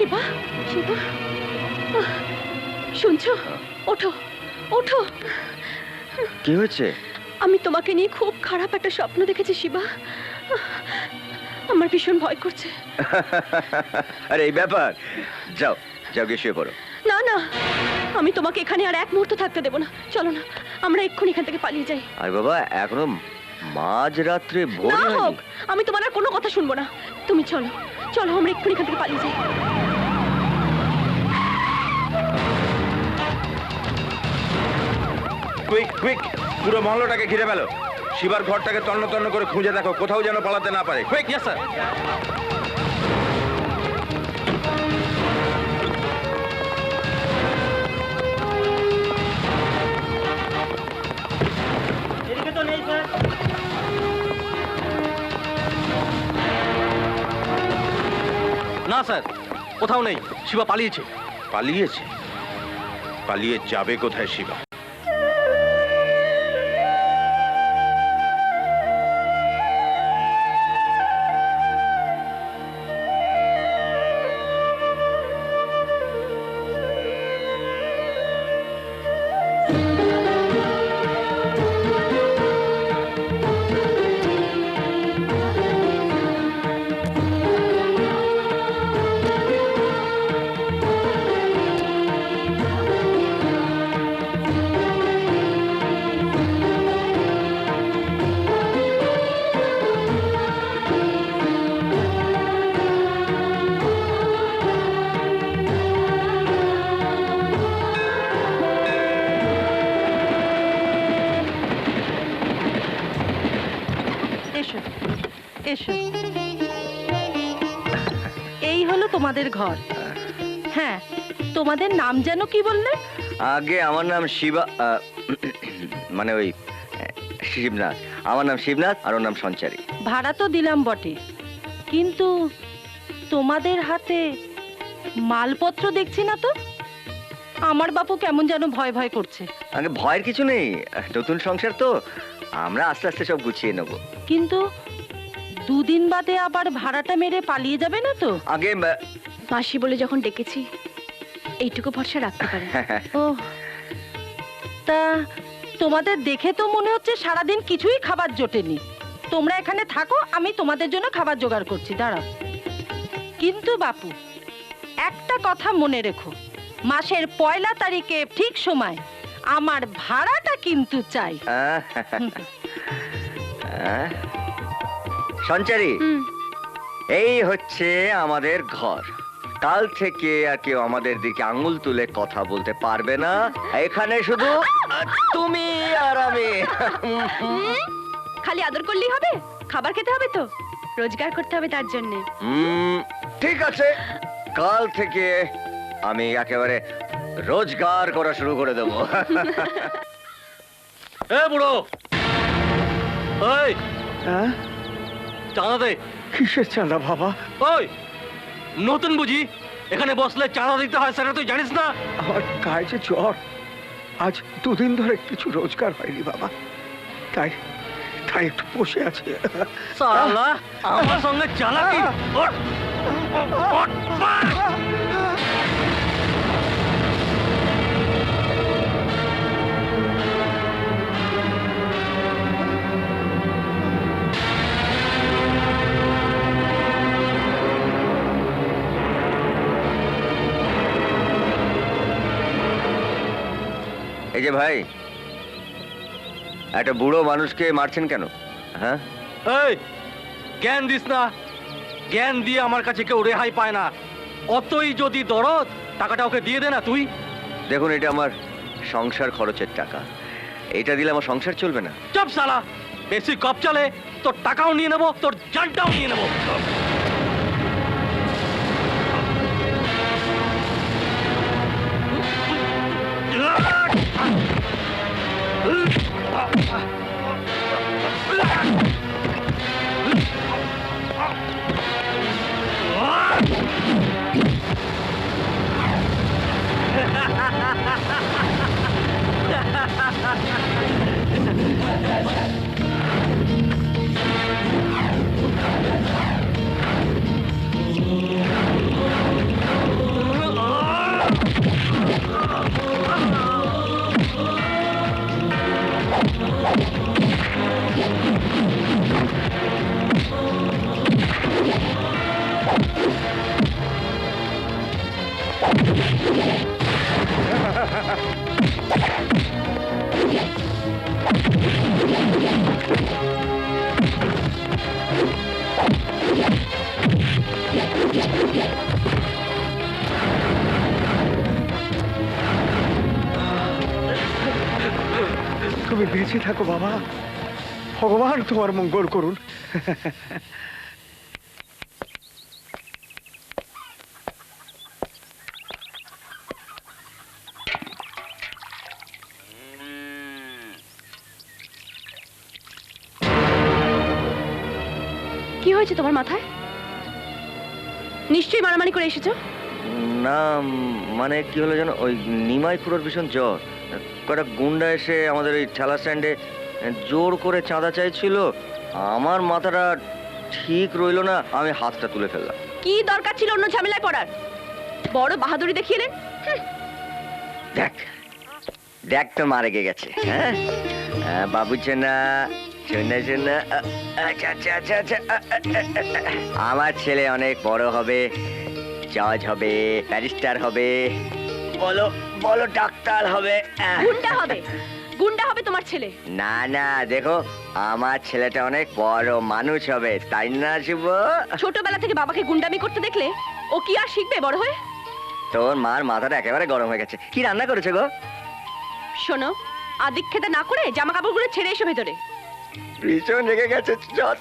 শিবা, শিবা, শুনছো? ওঠো, ওঠো। কি হয়েছে? আমি তোমাকে নিয়ে খুব খারাপ একটা স্বপ্ন দেখেছি শিবা। আমার ভীষণ ভয় করছে। আরে এই ব্যাপার, যাও যাও গিয়ে শুয়ে পড়ো। না না, আমি তোমাকে এখানে আর এক মুহূর্ত থাকতে দেবো না। চলো না, আমরা এক্ষুনি এখান থেকে পালিয়ে যাই। আরে বাবা, এখনো মাঝরাত্রে ভোর না হয়নি। হোক, আমি তোমার আর কোনো কথা শুনবো না। তুমি চলো, চলো আমরা এক্ষুনি এখান থেকে পালিয়ে যাই। কুইক কুইক, পুরো মহল্লাটাকে ঘিরে ফেলো। শিবার ঘরটাকে তন্ন তন্ন করে খুঁজে দেখো, কোথাও যেন পালাতে না পারে। কুইক। Yes sir. এদিকে তো নেই স্যার। না স্যার, কোথাও নেই। শিবা পালিয়েছে। পালিয়েছে? পালিয়ে যাবে কোথায় শিবা? এসো এসো, এই হলো তোমাদের ঘর। হ্যাঁ, তোমাদের নাম যেন কি বললে? আগে আমার নাম শিবা, মানে ওই শিবনাথ। আমার নাম শিবনাথ আর ওর নাম সঞ্চারী। ভাড়া তো দিলাম বটে, কিন্তু তোমাদের হাতে মালপত্র দেখছি না তো। আমার বাপু কেমন যেন ভয় ভয় করছে। আগে ভয়ের কিছু নেই, নতুন সংসার তো, আমরা আস্তে আস্তে সব গুছিয়ে নেবো। কিন্তু দুদিন বাদে আবার ভাড়াটা মেরে পালিয়ে যাবে না তো? আগে মাসি বলে যখন ডেকেছি, এইটুকু ভরসা রাখতে পারি। ও, তা তোমাদের দেখে তো মনে হচ্ছে সারাদিন কিছুই খাবার জোটেনি। তোমরা এখানে থাকো, আমি তোমাদের জন্য খাবার জোগাড় করছি, দাঁড়াও। কিন্তু বাপু, একটা কথা মনে রেখো, মাসের 1 তারিখে ঠিক সময় আমার ভাড়াটা কিন্তু চাই। সঞ্চারী, এই হচ্ছে আমাদের ঘর। কাল থেকে আর কেউ আমাদের দিকে আঙুল তুলে কথা বলতে পারবে না। এখানে শুধু তুমি আর আমি। খালি আদর করলেই হবে? খাবার খেতে হবে তো, রোজগার করতে হবে তার জন্য। ঠিক আছে, কাল থেকে আমি একেবারে রোজগার করা শুরু করে দেবো। এ বুড়ো, ওই চাঁদা দে। কিসের চাঁদা বাবা? ওই নতুন বুঝি, এখানে বসলে চাঁদা দিতে হয়, সেটা তুই জানিস না? আমার গায়ে যে জ্বর, আজ 2 দিন ধরে কিছু রোজগার হয়নি বাবা, তাই তাই একটু বসে আছি। সালা, আমার সঙ্গে চালাকি। ওঠ, ওঠ, মার। এই যে ভাই, একটা বুড়ো মানুষকে মারছেন কেন? হ্যাঁ, এই জ্ঞান দিস না। জ্ঞান দিয়ে আমার কাছে কেউ রেহাই পায় না। অতই যদি দরদ, টাকাটা ওকে দিয়ে দে না তুই। দেখুন, এটা আমার সংসার খরচের টাকা, এটা দিলে আমার সংসার চলবে না। চুপ সালা, বেশি কপ চলে তোর টাকাও নিয়ে নেবো, তোর জানটাও নিয়ে নেবো। তুমি বেঁচে থাকো বাবা, ভগবান তোমার মঙ্গল করুন। কি হয়েছে তোমার মাথায়? নিশ্চয়ই মারামারি করে এসেছো। না মানে কি হলো জানো, ওই নিমাই খুড়োর ভীষণ জ্বর। কটা গুন্ডা এসে আমাদের ওই ঠেলা স্ট্যান্ডে জোর করে চাঁদা চাইছিল। আমার মাথাটা ঠিক রইলো না, আমি হাতটা তুলে ফেললাম। কি দরকার ছিল অন্য ঝামেলায় পড়ার? বড় বাহাদুরি দেখিয়েলেন। দেখ দেখ তো মারে গেছে। হ্যাঁ বাবু চেনা শোনা শোনা। আচ্ছা আচ্ছা আচ্ছা আচ্ছা। আমার ছেলে অনেক বড় হবে, জজ হবে, ব্যারিস্টার হবে, বলো বলো ডাক্তার হবে। গুন্ডা হবে, গুন্ডা হবে তোমার ছেলে। না না দেখো, আমার ছেলেটা অনেক বড় মানুষ হবে, তাই না শুভ? ছোটবেলা থেকে বাবাকে গুন্ডামি করতে দেখলে ও কি আর শিখবে বড় হয়ে? তোর মার মাথাটা একেবারে গরম হয়ে গেছে। কি রান্না করেছে গো? শোনো, আদিক্ষেতা না করে জামা কাপড়গুলো ছেড়ে এসো ভেতরে। ভীষণ রেগে গেছে। চট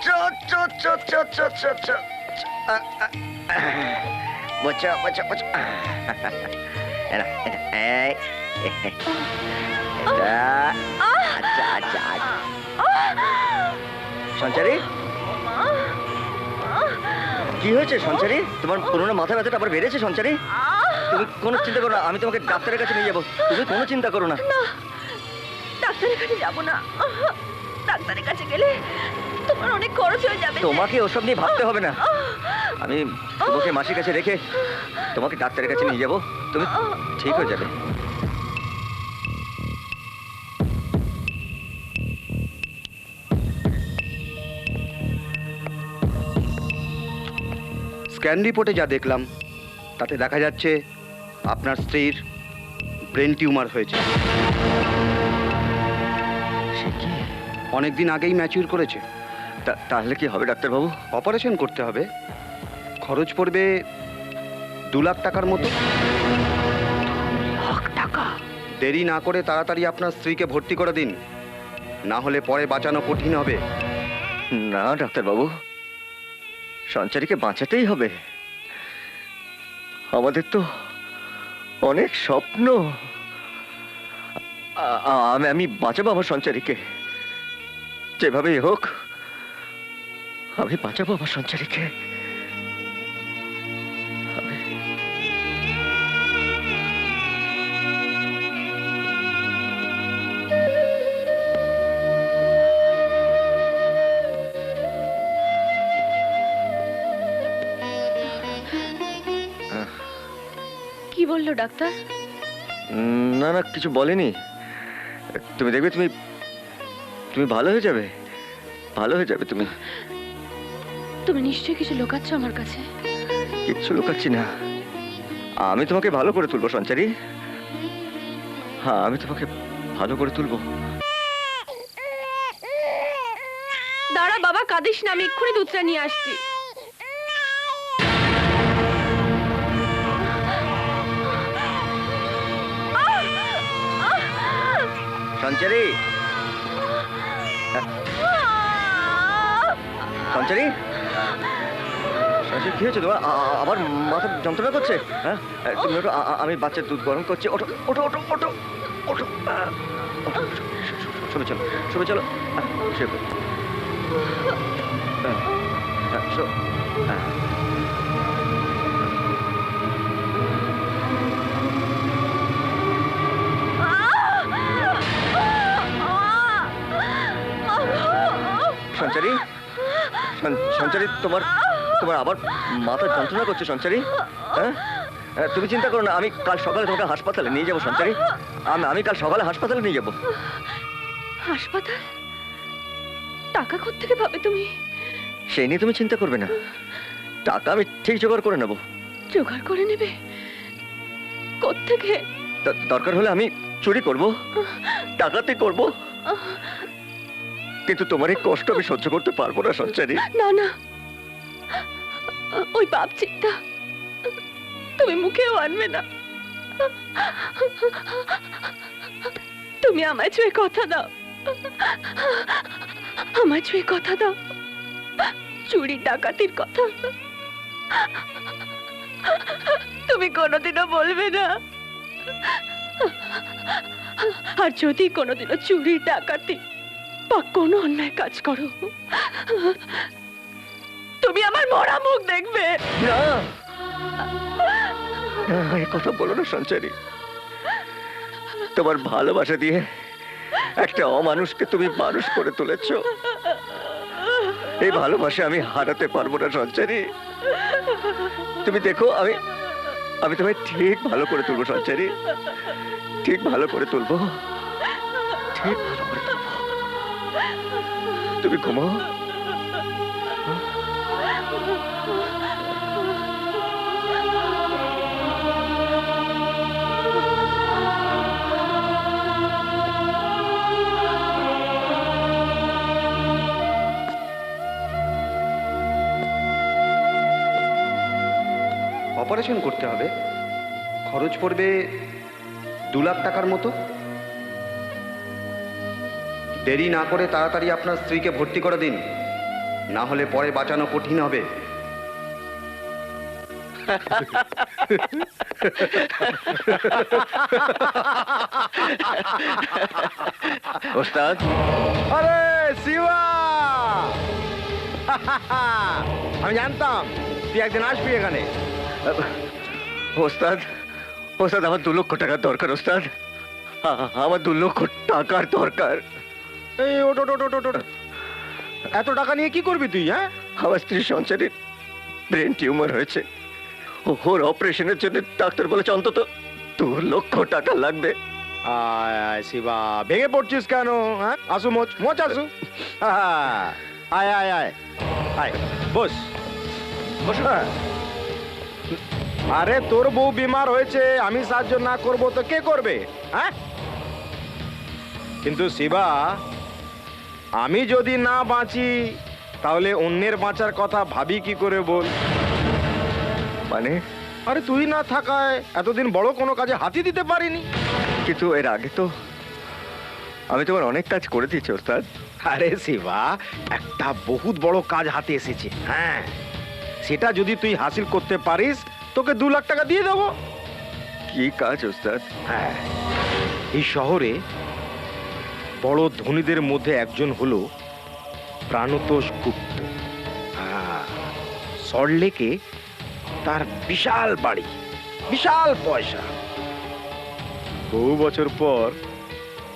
চট চট চট চট চট চট চট। বচ্চা বচ্চা বচ্চা। এনা এনা এই এটা। আচ্ছা আচ্ছা আচ্ছা। সঞ্চারী, কি হয়েছে সঞ্চারী? তোমার পুরোনো মাথা ব্যথাটা আবার বেড়েছে সঞ্চারী? তুমি কোনো চিন্তা করো না, আমি তোমাকে ডাক্তারের কাছে নিয়ে যাবো। তুমি কোনো চিন্তা করো না। না, ডাক্তারের কাছে যাব না। ডাক্তারের কাছে গেলে তোমার অনেক খরচ হয়ে যাবে। তোমাকে ওসব নিয়ে ভাবতে হবে না। আমি তোমাকে মাসির কাছে রেখে তোমাকে ডাক্তারের কাছে নিয়ে যাবো, তুমি ঠিক হয়ে যাবে। স্ক্যান রিপোর্টে যা দেখলাম তাতে দেখা যাচ্ছে আপনার স্ত্রীর ব্রেন টিউমার হয়েছে। সে কি? অনেকদিন আগেই ম্যাচিউর করেছে। তাহলে কি হবে ডাক্তারবাবু? অপারেশন করতে হবে, খরচ পড়বে 2 লাখ টাকার মতো। টাকা? দেরি না করে তাড়াতাড়ি আপনার স্ত্রীকে ভর্তি করে দিন, না হলে পরে বাঁচানো কঠিন হবে। না ডাক্তারবাবু, সঞ্চারীকে বাঁচাতেই হবে। আমাদের তো অনেক স্বপ্ন। আমি বাঁচাবো আমার সঞ্চারীকে, যেভাবেই হোক আমি বাঁচাবো আমার সঞ্চারীকে। কি বললো ডাক্তার? না না কিছু বলেনি। তুমি দেখবে তুমি তুমি ভালো হয়ে যাবে, ভালো হয়ে যাবে তুমি। তুমি নিশ্চয়ই কিছু লুকাচ্ছ আমার কাছে। কিচ্ছু লুকাচ্ছি না, আমি তোমাকে ভালো করে তুলবো সঞ্চারী। হ্যাঁ আমি তোমাকে ভালো করে তুলবো। দাঁড়া বাবা, কাঁদিস না, আমি এক্ষুনি দুধটা নিয়ে আসছি। সঞ্চারী, সঞ্চারী, সঞ্চারী কি হয়েছে তোমার? আবার মাথা যন্ত্রণা করছে? হ্যাঁ তুমি ওঠো, আমি বাচ্চার দুধ গরম করছি। ওঠো ওঠো ওঠো ওঠো ওঠো। শোবে চলো, শোবে চলো। শুয়ে পড়ো। শো। সঞ্চারী, সঞ্চারী তোমার তোমার আবার মাথা যন্ত্রণা করছে সঞ্চারী? হ্যাঁ তুমি চিন্তা করো না, আমি কাল সকালে তোমাকে হাসপাতালে নিয়ে যাবো সঞ্চারী। আমি কাল সকালে হাসপাতালে নিয়ে যাবো। হাসপাতাল? টাকা কোত্থেকে পাবে তুমি? সেই নিয়ে তুমি চিন্তা করবে না, টাকা আমি ঠিক জোগাড় করে নেবো। জোগাড় করে নেবে? কোত্থেকে? দরকার হলে আমি চুরি করব, টাকাতে করব, কিন্তু তোমার এই কষ্ট আমি সহ্য করতে পারবো না সঞ্চারী। না না, ওই পাপ চিন্তা তুমি মুখেও আনবে না। তুমি আমায় ছুঁয়ে কথা দাও, আমায় ছুঁয়ে কথা দাও, চুরি ডাকাতির কথা তুমি কোনোদিনও বলবে না। আর যদি কোনোদিনও চুরি ডাকাতি বা কোনো অন্যায় কাজ করো, তুমি আমার মরা মুখ দেখবে। না না, এই কথা বলো না সঞ্চারী। তোমার ভালোবাসা দিয়ে একটা অমানুষকে তুমি মানুষ করে তুলেছ, এই ভালোবাসা আমি হারাতে পারবো না সঞ্চারী। তুমি দেখো, আমি আমি তোমায় ঠিক ভালো করে তুলবো সঞ্চারী, ঠিক ভালো করে তুলবো, ঠিক ভালো করে তুলবো। তুমি ঘুমাও। অপারেশন করতে হবে, খরচ পড়বে 2 লাখ টাকার মতো। দেরি না করে তাড়াতাড়ি আপনার স্ত্রীকে ভর্তি করে দিন, না হলে পরে বাঁচানো কঠিন হবে। ওস্তাদ, আরে শিবা, আমি জানতাম তুই একদিন আসবি এখানে। ওস্তাদ, ওস্তাদ আমার 2 লক্ষ টাকার দরকার ওস্তাদ, আমার 2 লক্ষ টাকার দরকার। এই ওট ওট ওট ওট ওট। এত টাকা নিয়ে কি করবি তুই? হ্যাঁ, আমার স্ত্রী সঞ্চারীর ব্রেন টিউমার হয়েছে, ওর অপারেশনের জন্য ডাক্তার বলেছে অন্তত 2 লক্ষ টাকা লাগবে। আয় আয় শিবা, ভেঙে পড়ছিস কেন? হ্যাঁ, আসু মোচ মোচ আসু। আয় আয় আয় আয়, বস বস। হ্যাঁ। আরে তোর বউ বিমার হয়েছে, আমি সাহায্য না করব তো কে করবে? হ্যাঁ, কিন্তু শিবা, আমি যদি না বাঁচি তাহলে অন্যের বাঁচার কথা ভাবি কি করে বল? মানে? আরে তুই না থাকায় এতদিন বড় কোনো কাজে হাতি দিতে পারিনি। কিন্তু এর আগে তো আমি তোমার অনেক কাজ করে দিয়েছি ওস্তাদ। আরে শিবা, একটা বহুত বড় কাজ হাতে এসেছে। হ্যাঁ, সেটা যদি তুই হাসিল করতে পারিস তোকে 2 লাখ টাকা দিয়ে দেবো। কি কাজ ওস্তাদ? হ্যাঁ, এই শহরে বড় ধনীদের মধ্যে একজন হলো প্রাণতোষ গুপ্ত। হ্যাঁ, সল্টলেকে তার বিশাল বাড়ি, বিশাল পয়সা। বহু বছর পর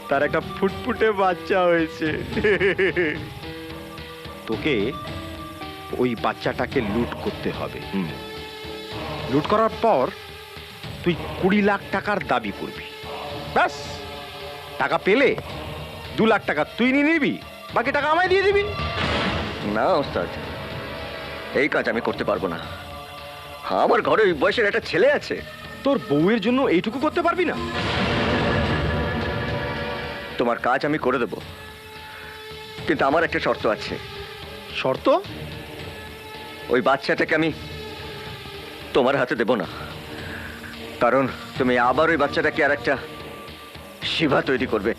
তার একটা ফুটফুটে বাচ্চা হয়েছে। তোকে ওই বাচ্চাটাকে লুট করতে হবে। লুট করার পর তুই 20 লাখ টাকার দাবি করবি। ব্যাস, টাকা পেলে 2 লাখ টাকা তুই নিয়ে নিবি, বাকি টাকা আমায় দিয়ে দিবি। না ওস্তাদ, এই কাজ আমি করতে পারবো না। আমার ঘরে ওই বয়সের একটা ছেলে আছে। তোর বউয়ের জন্য এইটুকু করতে পারবি না? তোমার কাজ আমি করে দেবো, কিন্তু আমার একটা শর্ত আছে। শর্ত? ওই বাচ্চাটাকে আমি তোমার হাতে দেব না, কারণ তুমি আবার ওই বাচ্চাটাকে আর একটা শিবা তৈরি করবে।